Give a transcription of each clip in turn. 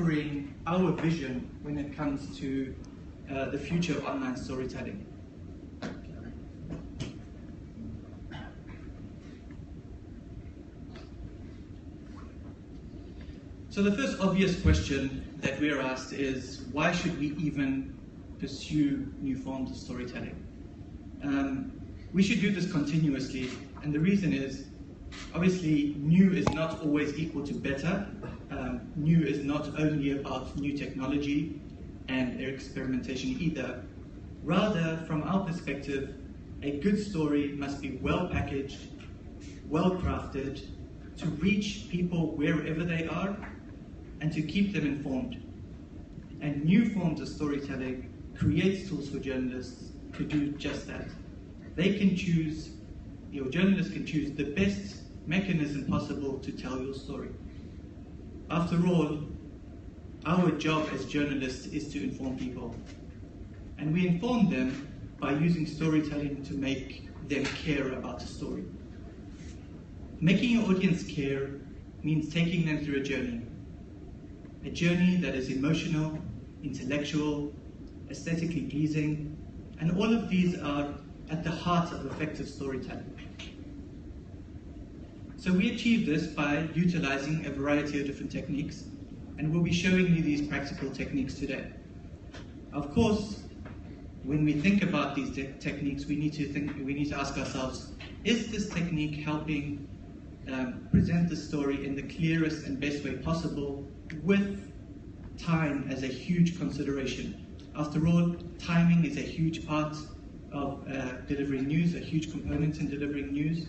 offering our vision when it comes to the future of online storytelling. So the first obvious question that we're asked is, why should we even pursue new forms of storytelling? We should do this continuously, and the reason is, obviously, new is not always equal to better. New is not only about new technology and their experimentation either. Rather, from our perspective, a good story must be well packaged, well crafted, to reach people wherever they are, and to keep them informed. And new forms of storytelling creates tools for journalists to do just that. They can choose, your journalist can choose the best mechanism possible to tell your story. After all, our job as journalists is to inform people. And we inform them by using storytelling to make them care about the story. Making your audience care means taking them through a journey that is emotional, intellectual, aesthetically pleasing, and all of these are at the heart of effective storytelling. So we achieve this by utilizing a variety of different techniques, and we'll be showing you these practical techniques today. Of course, when we think about these techniques, we need to ask ourselves, is this technique helping present the story in the clearest and best way possible, with time as a huge consideration? After all, timing is a huge part of delivering news, a huge component in delivering news.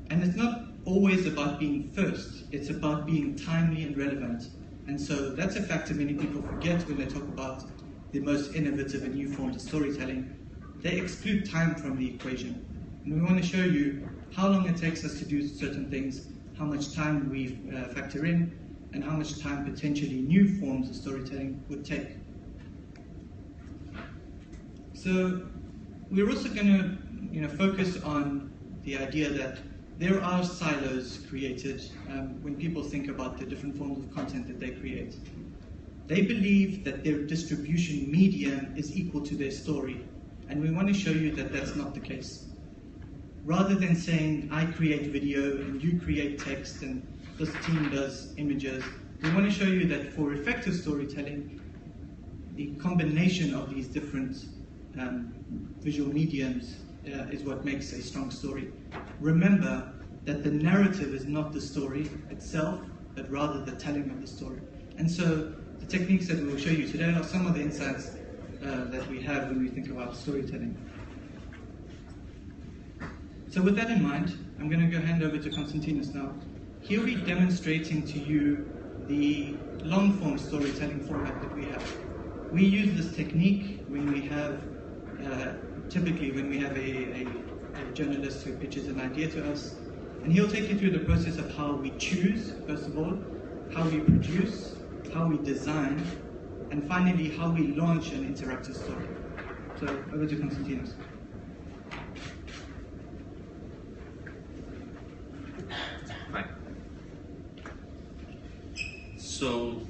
And it's not always about being first, it's about being timely and relevant. And so that's a factor many people forget when they talk about the most innovative and new forms of storytelling. They exclude time from the equation. And we want to show you how long it takes us to do certain things, how much time we factor in, and how much time potentially new forms of storytelling would take. So we're also going to focus on the idea that there are silos created when people think about the different forms of content that they create. They believe that their distribution medium is equal to their story, and we want to show you that that's not the case. Rather than saying, I create video and you create text and this team does images, we want to show you that for effective storytelling, the combination of these different visual mediums is what makes a strong story. Remember that the narrative is not the story itself, but rather the telling of the story. And so the techniques that we will show you today are some of the insights that we have when we think about storytelling. So with that in mind, I'm going to go hand over to Konstantinos now. He'll be demonstrating to you the long-form storytelling format that we have. We use this technique when we have, typically when we have a journalist who pitches an idea to us, and he'll take you through the process of how we choose, first of all, how we produce, how we design, and finally how we launch an interactive story. So over to Konstantinos. Hi. So,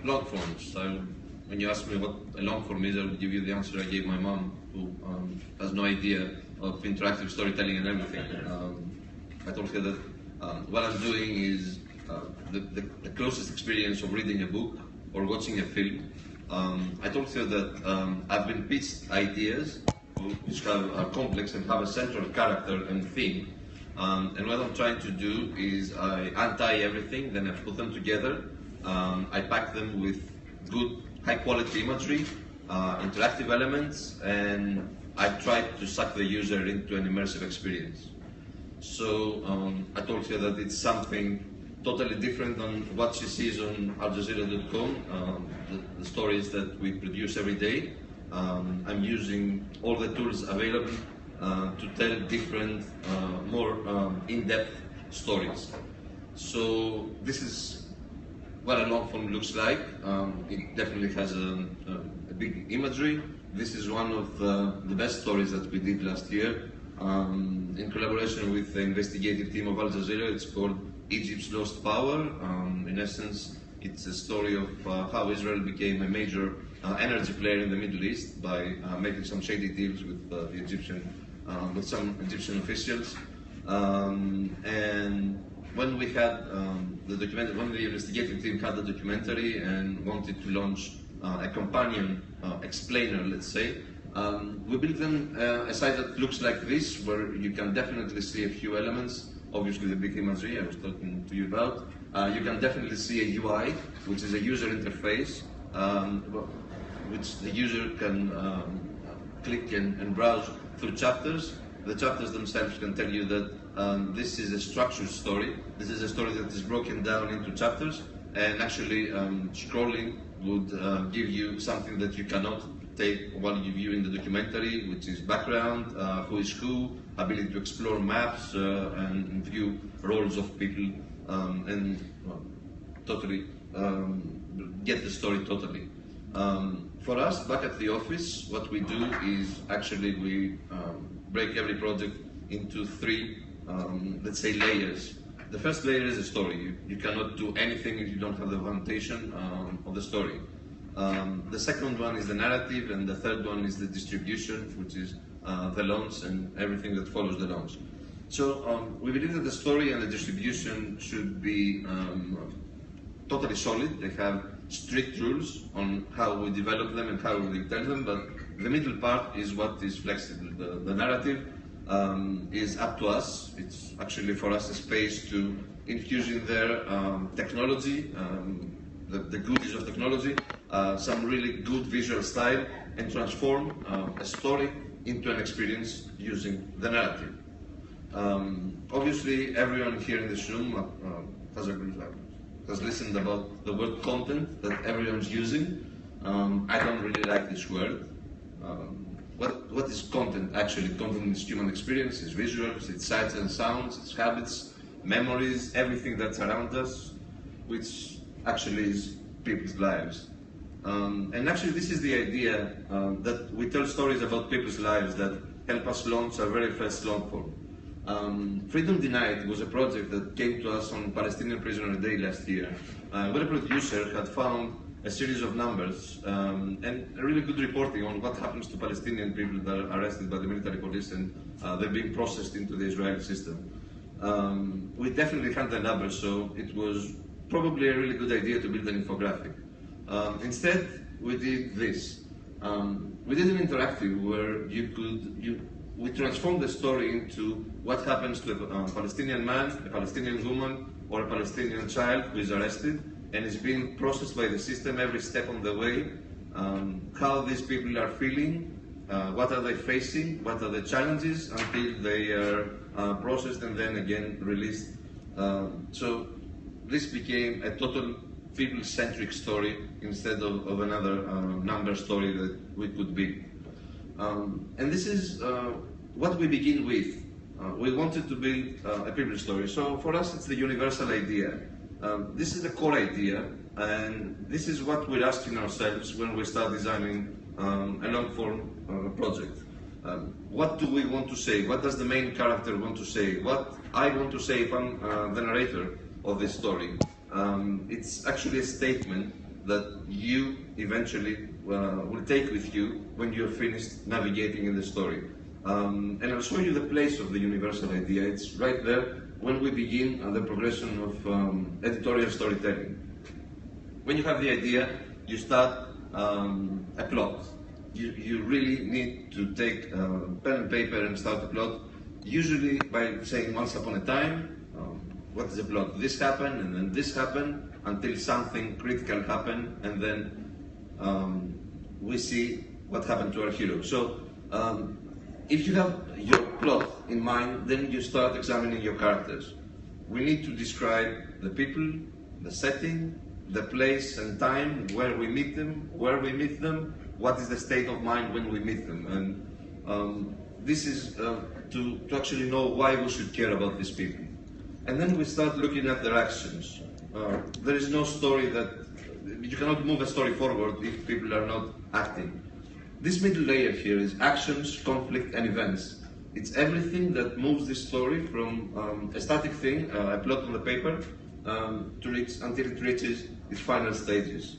long forms. So, when you ask me what a long form is, I will give you the answer I gave my mom, who has no idea of interactive storytelling and everything. I told her that what I'm doing is the closest experience of reading a book or watching a film. I told her that I've been pitched ideas which are complex and have a central character and theme. And what I'm trying to do is I untie everything, then I put them together. I pack them with good, high-quality imagery, interactive elements, and I try to suck the user into an immersive experience. So I told her that it's something totally different than what she sees on aljazeera.com, the stories that we produce every day. I'm using all the tools available to tell different, more in-depth stories. So this is what a long form looks like. It definitely has a big imagery. This is one of the best stories that we did last year in collaboration with the investigative team of Al Jazeera. It's called Egypt's Lost Power. In essence, It's a story of how Israel became a major energy player in the Middle East by making some shady deals with with some Egyptian officials. And when we had when the investigative team had the documentary and wanted to launch a companion explainer, let's say, we built them a site that looks like this, where you can definitely see a few elements. Obviously, the big imagery I was talking to you about. You can definitely see a UI, which is a user interface, which the user can click and browse through chapters. The chapters themselves can tell you that this is a structured story. This is a story that is broken down into chapters, and actually scrolling would give you something that you cannot take while you view in the documentary, which is background, who is who, ability to explore maps and view roles of people and totally get the story totally. For us, back at the office, what we do is actually we break every project into three, let's say, layers. The first layer is a story. You cannot do anything if you don't have the foundation of the story. The second one is the narrative, and the third one is the distribution, which is the launch and everything that follows the launch. So we believe that the story and the distribution should be totally solid. They have strict rules on how we develop them and how we tell them, but the middle part is what is flexible. The narrative is up to us. It's actually for us a space to infuse in there technology, the goodies of technology, some really good visual style, and transform a story into an experience using the narrative. Obviously, everyone here in this room has listened about the word content that everyone's using. I don't really like this word. What is content actually? Content is human experience, it's visuals, it's sights and sounds, it's habits, memories, everything that's around us, which actually is people's lives. And actually this is the idea that we tell stories about people's lives that help us launch our very first long form. Freedom Denied was a project that came to us on Palestinian Prisoner Day last year, where a producer had found a series of numbers and a really good reporting on what happens to Palestinian people that are arrested by the military police and they're being processed into the Israeli system. We definitely had the numbers, so it was probably a really good idea to build an infographic. Instead, we did this. We did an interactive where we transformed the story into what happens to a Palestinian man, a Palestinian woman, or a Palestinian child who is arrested and is being processed by the system every step on the way, how these people are feeling, what are they facing, what are the challenges until they are processed and then again released. So this became a total people-centric story instead of another number story that we could be. And this is what we begin with. We wanted to build a people story. So for us, it's the universal idea. This is the core idea, and this is what we're asking ourselves when we start designing a long-form project. What do we want to say? What does the main character want to say? What I want to say if I'm the narrator of this story? It's actually a statement that you eventually will take with you when you're finished navigating in the story. And I'll show you the place of the universal idea. It's right there when we begin the progression of editorial storytelling. When you have the idea, you start a plot. You really need to take pen and paper and start a plot, usually by saying once upon a time, what is the plot? This happened, and then this happened, until something critical happened, and then we see what happened to our hero. So if you have your plot in mind, then you start examining your characters. We need to describe the people, the setting, the place and time, where we meet them, what is the state of mind when we meet them. And this is to actually know why we should care about these people. And then we start looking at their actions. There is no story that, you cannot move a story forward if people are not acting. This middle layer here is actions, conflict, and events. It's everything that moves this story from a static thing, a plot on the paper, until it reaches its final stages.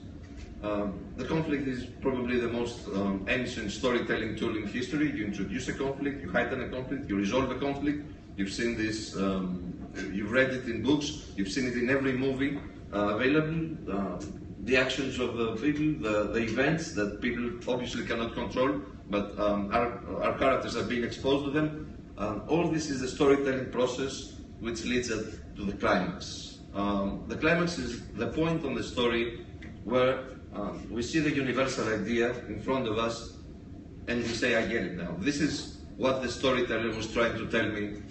The conflict is probably the most ancient storytelling tool in history. You introduce a conflict, you heighten a conflict, you resolve a conflict. You've seen this, you've read it in books, you've seen it in every movie available. The actions of the people, the events that people obviously cannot control, but our characters are being exposed to them. All this is a storytelling process which leads us to the climax. The climax is the point on the story where we see the universal idea in front of us and we say, I get it now. This is what the storyteller was trying to tell me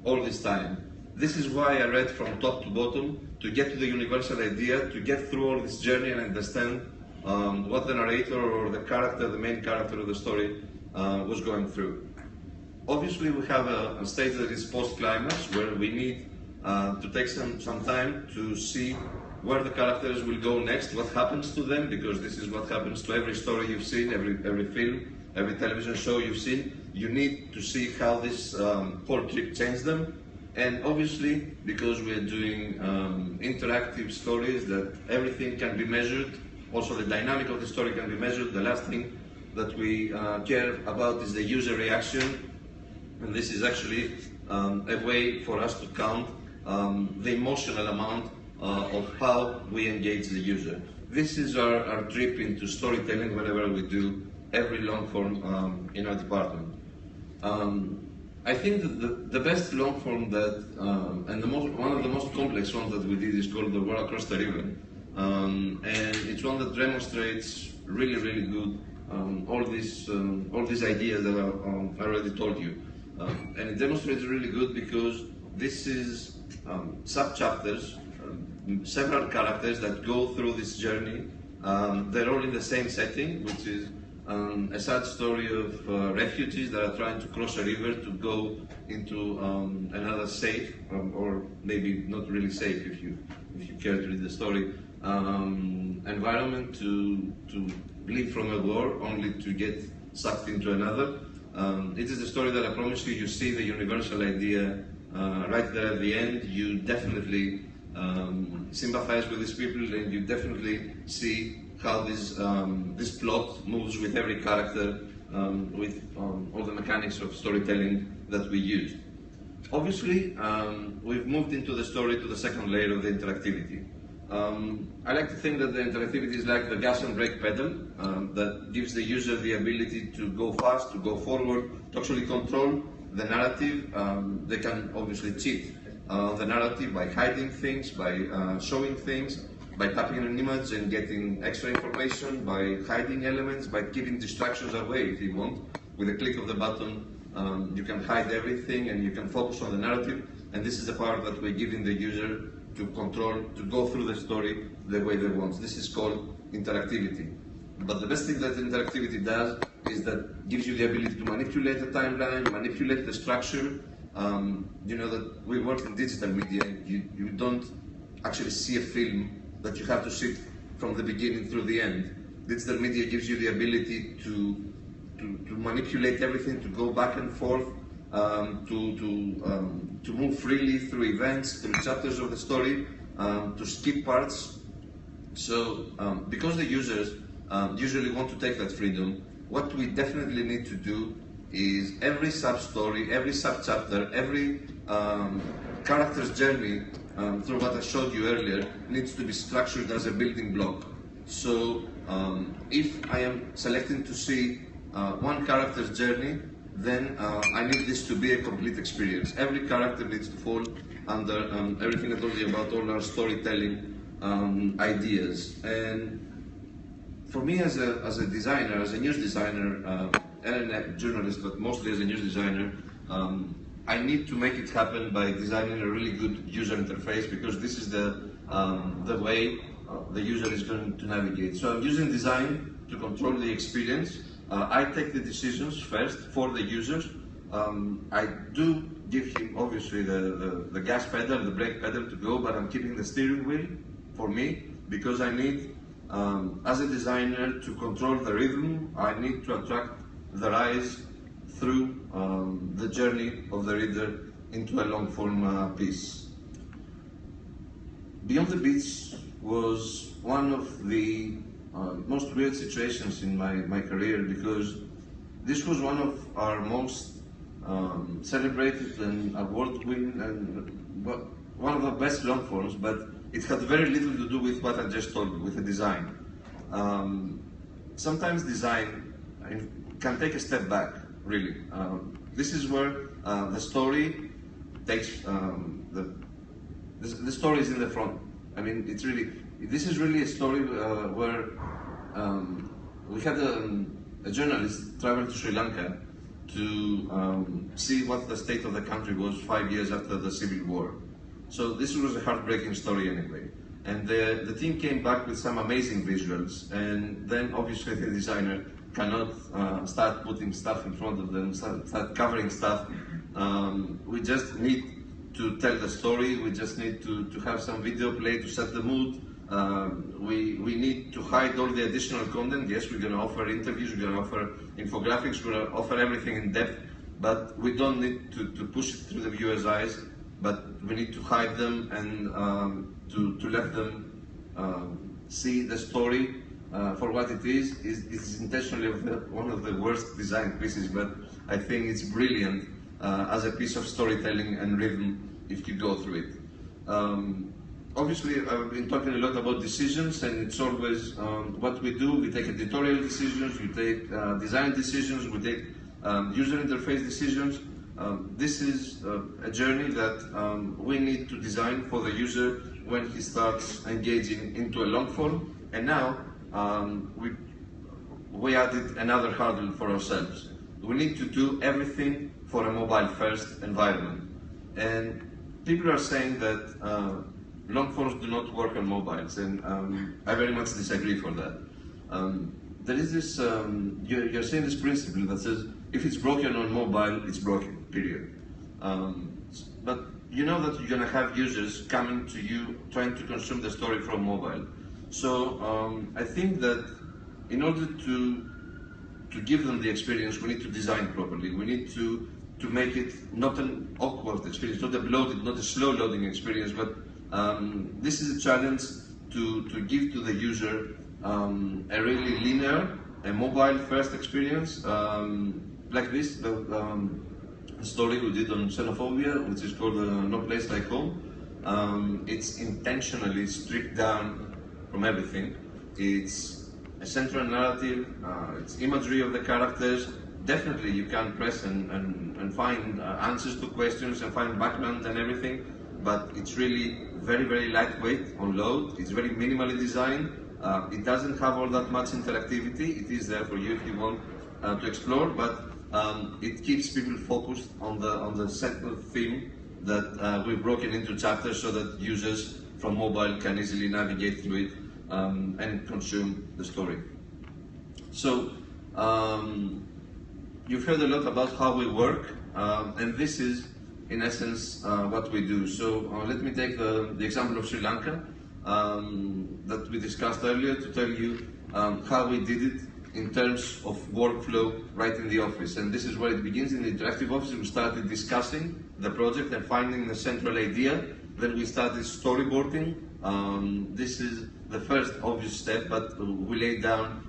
all this time. This is why I read from top to bottom, to get to the universal idea, to get through all this journey and understand what the narrator or the character, the main character of the story was going through. Obviously we have a stage that is post-climax, where we need to take some time to see where the characters will go next, what happens to them, because this is what happens to every story you've seen, every film, every television show you've seen. You need to see how this whole trip changed them. And obviously, because we're doing interactive stories, that everything can be measured, also the dynamic of the story can be measured. The last thing that we care about is the user reaction. And this is actually a way for us to count the emotional amount of how we engage the user. This is our trip into storytelling whenever we do every long form in our department. I think that the best long form that, and one of the most complex ones that we did is called The War Across the River. And it's one that demonstrates really, really good all these ideas that I already told you. And it demonstrates really good because this is sub-chapters, several characters that go through this journey. They're all in the same setting, which is a sad story of refugees that are trying to cross a river to go into another safe, or maybe not really safe if you care to read the story, environment to flee from a war only to get sucked into another. It is a story that I promise you see the universal idea right there at the end. You definitely sympathize with these people, and you definitely see how this plot moves with every character, with all the mechanics of storytelling that we use. Obviously, we've moved into the story to the second layer of the interactivity. I like to think that the interactivity is like the gas and brake pedal that gives the user the ability to go fast, to go forward, to actually control the narrative. They can obviously cheat the narrative by hiding things, by showing things, by tapping an image and getting extra information, by hiding elements, by keeping distractions away if you want. With a click of the button, you can hide everything and you can focus on the narrative. And this is the part that we're giving the user to control, to go through the story the way they want. This is called interactivity. But the best thing that interactivity does is that gives you the ability to manipulate the timeline, manipulate the structure. You know that we work in digital media. You don't actually see a film that you have to sit from the beginning through the end. Digital media gives you the ability to manipulate everything, to go back and forth, to move freely through events, through chapters of the story, to skip parts. So because the users usually want to take that freedom, what we definitely need to do is every sub-story, every sub-chapter, every character's journey through what I showed you earlier needs to be structured as a building block. So if I am selecting to see one character's journey, then I need this to be a complete experience. Every character needs to fall under everything I told you about, all our storytelling ideas. And for me as a designer, as a news designer, and a journalist, but mostly as a news designer, I need to make it happen by designing a really good user interface, because this is the way the user is going to navigate. So I'm using design to control the experience. I take the decisions first for the users. I do give him obviously the gas pedal, the brake pedal to go, but I'm keeping the steering wheel for me, because I need, as a designer, to control the rhythm. I need to attract the eyes through the journey of the reader into a long form piece. Beyond the Beach was one of the most weird situations in my career, because this was one of our most celebrated and award-winning and one of the best long forms, but it had very little to do with what I just told you, with the design. Sometimes design can take a step back, really. This is where the story takes, the story is in the front. I mean, this is really a story where we had a journalist travel to Sri Lanka to see what the state of the country was 5 years after the civil war. So this was a heartbreaking story anyway. And the team came back with some amazing visuals, and then obviously the designer cannot start putting stuff in front of them, start covering stuff. We just need to tell the story, we just need to have some video play to set the mood. We need to hide all the additional content. Yes, we're going to offer interviews, we're going to offer infographics, we're going to offer everything in depth, but we don't need to push it through the viewer's eyes, but we need to hide them and to let them see the story for what it is. It's intentionally one of the worst designed pieces, but I think it's brilliant as a piece of storytelling and rhythm if you go through it. Obviously, I've been talking a lot about decisions, and it's always what we do. We take editorial decisions, we take design decisions, we take user interface decisions. This is a journey that we need to design for the user when he starts engaging into a long form. And now we added another hurdle for ourselves. We need to do everything for a mobile-first environment. And people are saying that long forms do not work on mobiles, and I very much disagree for that. There is this, you're saying this principle that says, if it's broken on mobile, it's broken, period. But you know that you're going to have users coming to you trying to consume the story from mobile. So I think that in order to give them the experience, we need to design properly. We need to make it not an awkward experience, not a bloated, not a slow loading experience, but this is a challenge to give to the user a really linear, a mobile-first experience, like this, the story we did on xenophobia, which is called No Place Like Home. It's intentionally stripped down from everything. It's a central narrative, it's imagery of the characters. Definitely you can press and find answers to questions and find background and everything, but it's really very, very lightweight on load. It's very minimally designed. It doesn't have all that much interactivity. It is there for you if you want to explore, but it keeps people focused on the central theme that we've broken into chapters so that users from mobile can easily navigate through it and consume the story. So you've heard a lot about how we work, and this is in essence what we do. So let me take the example of Sri Lanka that we discussed earlier to tell you how we did it in terms of workflow right in the office. And this is where it begins. In the interactive office, we started discussing the project and finding the central idea. Then we started storyboarding. This is the first obvious step, but we laid down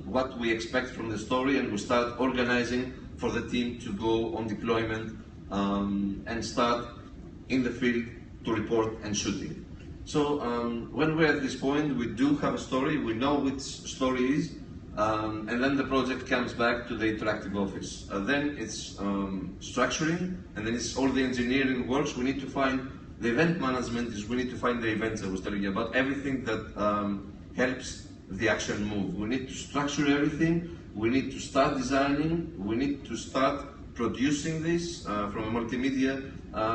what we expect from the story, and we start organizing for the team to go on deployment and start in the field to report and shooting. So when we're at this point, we do have a story, we know which story is, and then the project comes back to the interactive office. Then it's structuring, and then it's all the engineering works. We need to find the event management, we need to find the events I was telling you about, everything that helps the action move. We need to structure everything, we need to start designing, we need to start producing this from a multimedia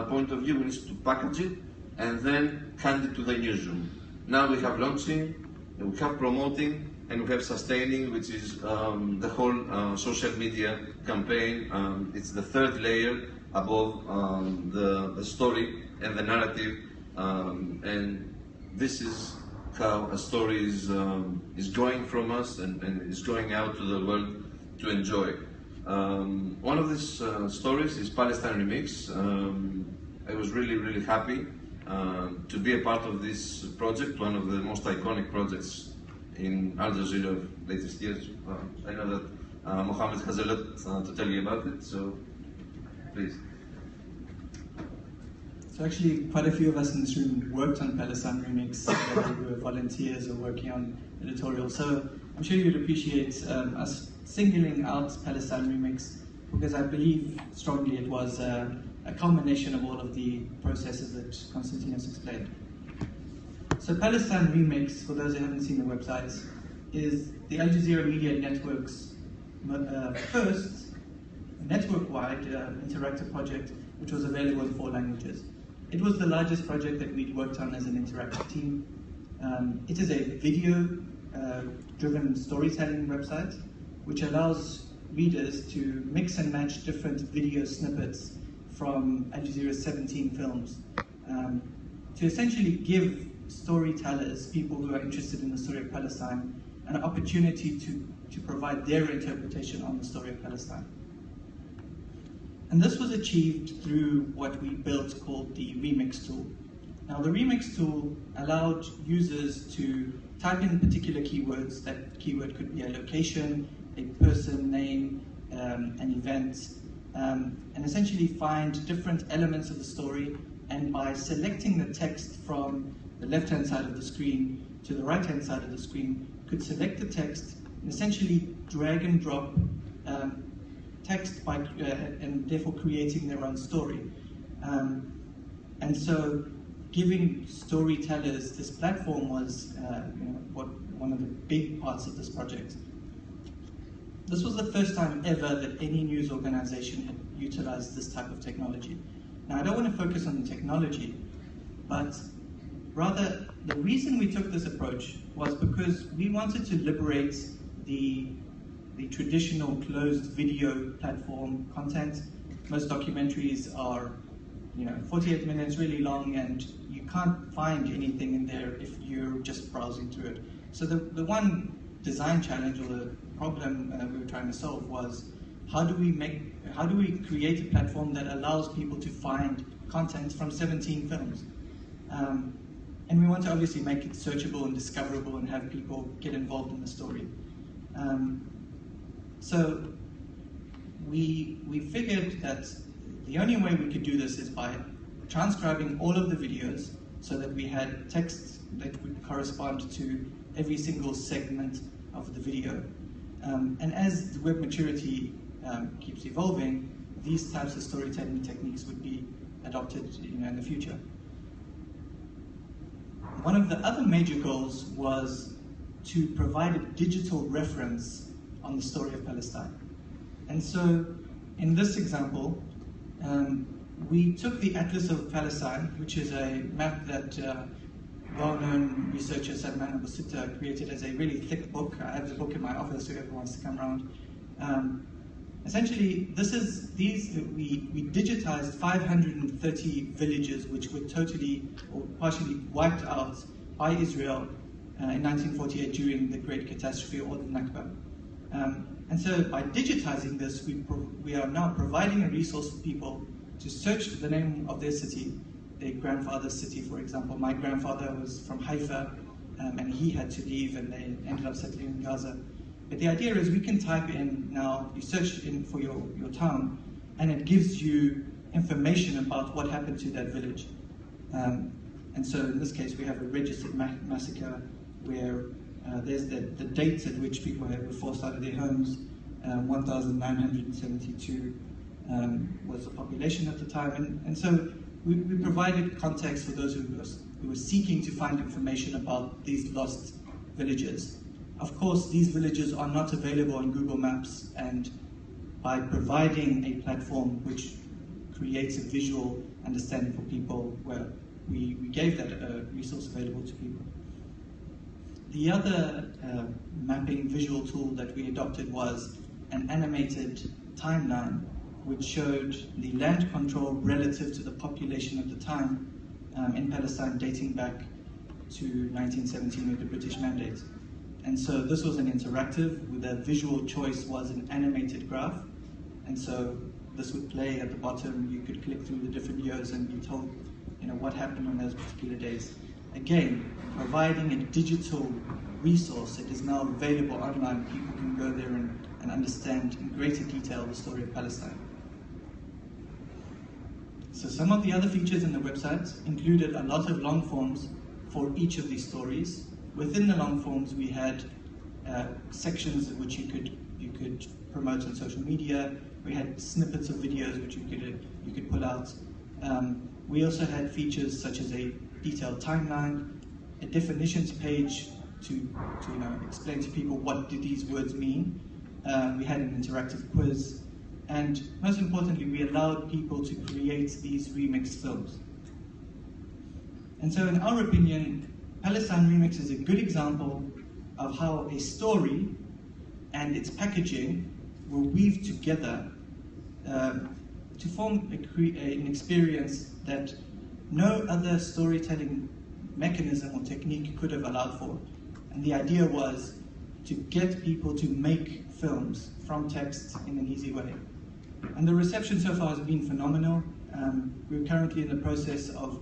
point of view. We need to package it and then hand it to the newsroom. Now we have launching, we have promoting, and we have sustaining, which is the whole social media campaign. It's the third layer above the story and the narrative, and this is how a story is going from us and is going out to the world to enjoy. One of these stories is Palestine Remix. I was really, really happy to be a part of this project, one of the most iconic projects in Al Jazeera of latest years. I know that Mohammed has a lot to tell you about it, so please. So actually, quite a few of us in this room worked on Palestine Remix, whether we were volunteers or working on editorial. So I'm sure you'd appreciate us singling out Palestine Remix, because I believe strongly it was a culmination of all of the processes that Konstantinos explained. So Palestine Remix, for those who haven't seen the websites, is the Al Jazeera Media Network's first network-wide interactive project, which was available in 4 languages. It was the largest project that we'd worked on as an interactive team. It is a video-driven storytelling website, which allows readers to mix and match different video snippets from Al Jazeera's 17 films to essentially give storytellers, people who are interested in the story of Palestine, an opportunity to provide their interpretation on the story of Palestine. And this was achieved through what we built called the Remix tool. Now the Remix tool allowed users to type in particular keywords. That keyword could be a location, a person, name, an event, and essentially find different elements of the story, and by selecting the text from the left-hand side of the screen to the right-hand side of the screen, could select the text and essentially drag and drop text by, and therefore creating their own story. And so giving storytellers this platform was one of the big parts of this project. This was the first time ever that any news organization had utilized this type of technology. Now, I don't want to focus on the technology, but rather the reason we took this approach was because we wanted to liberate the traditional closed video platform content. Most documentaries are 48 minutes, really long, and you can't find anything in there if you're just browsing through it. So the one design challenge, or the problem we were trying to solve, was how do we create a platform that allows people to find content from 17 films? And we want to obviously make it searchable and discoverable and have people get involved in the story. So we figured that the only way we could do this is by transcribing all of the videos so that we had text that would correspond to every single segment of the video. And as the web maturity keeps evolving, these types of storytelling techniques would be adopted in the future. One of the other major goals was to provide a digital reference on the story of Palestine. And so in this example, we took the Atlas of Palestine, which is a map that well-known researcher Salman Abu Sitta created as a really thick book. I have the book in my office so whoever wants to come around. Essentially, we digitized 530 villages which were totally or partially wiped out by Israel in 1948 during the Great Catastrophe, or the Nakba. And so by digitizing this, we are now providing a resource for people to search the name of their city, their grandfather's city, for example. My grandfather was from Haifa, and he had to leave, and they ended up settling in Gaza. But the idea is we can type in now, you search in for your town, and it gives you information about what happened to that village. And so in this case, we have a registered massacre where there's the dates at which people were forced out of their homes. 1,972 was the population at the time. And so we provided context for those who were seeking to find information about these lost villages. Of course, these villages are not available on Google Maps, and by providing a platform which creates a visual understanding for people, well, we gave that resource available to people. The other mapping visual tool that we adopted was an animated timeline which showed the land control relative to the population at the time in Palestine, dating back to 1917 with the British Mandate. And so this was an interactive, with a visual choice was an animated graph. And so this would play at the bottom, you could click through the different years and be told what happened on those particular days. Again, providing a digital resource that is now available online. People can go there and understand in greater detail the story of Palestine. So some of the other features in the website included a lot of long forms for each of these stories. Within the long forms, we had sections which you could promote on social media. We had snippets of videos which you could pull out. We also had features such as a detailed timeline, a definitions page to explain to people what do these words mean. We had an interactive quiz, and most importantly, we allowed people to create these remix films. And so in our opinion, Palestine Remix is a good example of how a story and its packaging will weave together to form an experience that no other storytelling mechanism or technique could have allowed for. And the idea was to get people to make films from text in an easy way. And the reception so far has been phenomenal. We're currently in the process of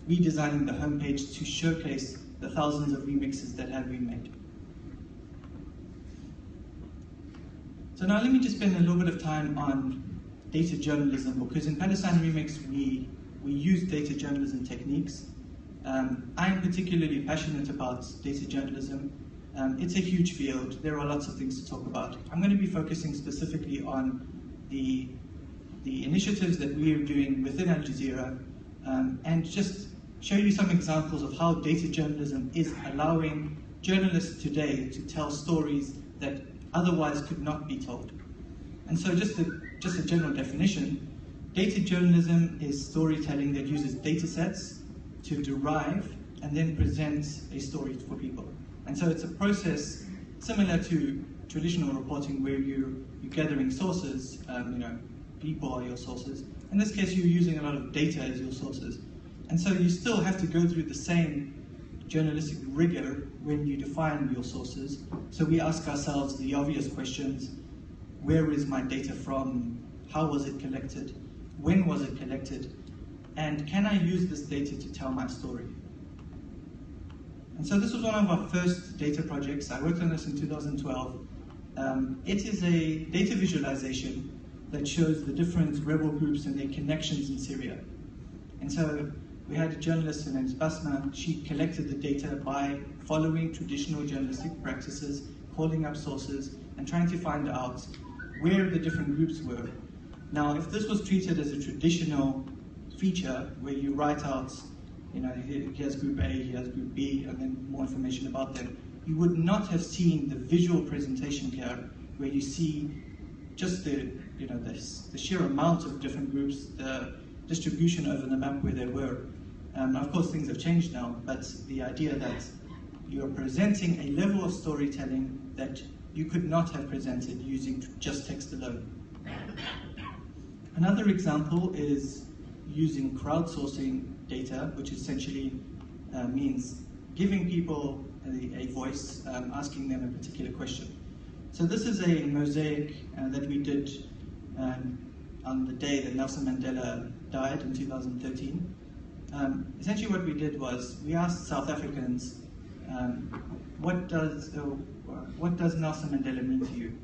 redesigning the homepage to showcase the thousands of remixes that have been made. So now let me just spend a little bit of time on data journalism, because in Palestine Remix we use data journalism techniques. I am particularly passionate about data journalism. It's a huge field. There are lots of things to talk about. I'm going to be focusing specifically on the initiatives that we are doing within Al Jazeera, and just show you some examples of how data journalism is allowing journalists today to tell stories that otherwise could not be told. And so just a general definition, data journalism is storytelling that uses data sets to derive and then present a story for people. And so it's a process similar to traditional reporting where you're gathering sources, people are your sources. In this case, you're using a lot of data as your sources. And so you still have to go through the same journalistic rigor when you define your sources. So we ask ourselves the obvious questions: where is my data from? How was it collected? When was it collected? And can I use this data to tell my story? And so this was one of our first data projects. I worked on this in 2012. It is a data visualization that shows the different rebel groups and their connections in Syria. And so we had a journalist, her name is Basma. She collected the data by following traditional journalistic practices, calling up sources, and trying to find out where the different groups were. Now, if this was treated as a traditional feature where you write out, here's group A, here's group B, and then more information about them, you would not have seen the visual presentation here, where you see just the sheer amount of different groups, the distribution over the map where they were. Of course, things have changed now, but the idea that you're presenting a level of storytelling that you could not have presented using just text alone. Another example is using crowdsourcing data, which essentially means giving people a voice, asking them a particular question. So this is a mosaic that we did on the day that Nelson Mandela died in 2013. Essentially what we did was we asked South Africans, what does Nelson Mandela mean to you?